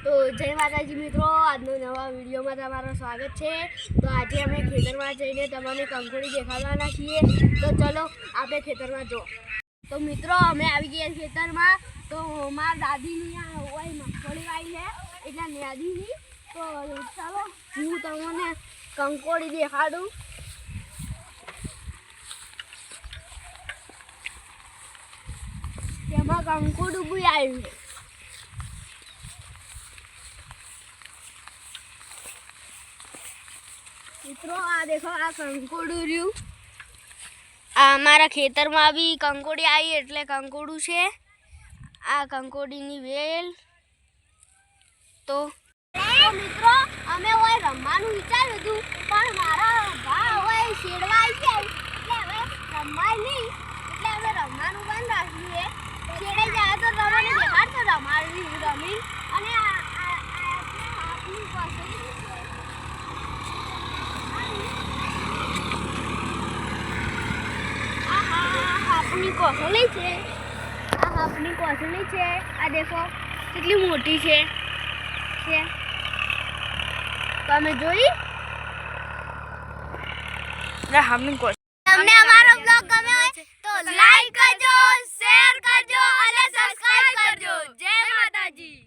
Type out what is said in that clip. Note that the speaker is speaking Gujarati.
તો જય માતાજી મિત્રો, આજનો નવા વિડીયોમાં તમારું સ્વાગત છે। તો આજે અમે ખેતરમાં જઈને તમને કંકોડી દેખાડવાના છીએ। તો ચલો આપણે ખેતરમાં જો। તો મિત્રો અમે આવી ગયા ખેતરમાં। તો મારા દાદીની આ હોય મગફળી વાવી છે એટલે દાદીની। તો ચાલો હું તમને કંકોડી દેખાડું। તેમાં કંકોડું બી આવ્યું છે। મિત્રો આ देखो આ કંકોડું રહ્યું। આ અમારા ખેતરમાં બી કંકોડી આવી એટલે કંકોડું છે। આ કંકોડીની વેલ। તો મિત્રો અમે હોય રમવાનું વિચાર્યું હતું પણ મારા ભા હોય શેડવા આવી ગયા એટલે હવે રમાય નહીં એટલે અમે રમવાનું બંધ રાખ્યું છે। શેડે જાય તો રમવાની દેખાડતો રમી અને આપની પાસે अपनी कोसली है। अपनी कोसली है। आ देखो कितनी मोटी है। તમે જોઈ? हमने हमारा ब्लॉग गमे तो लाइक करजो, शेयर करजो और सब्सक्राइब करजो। जय माताजी।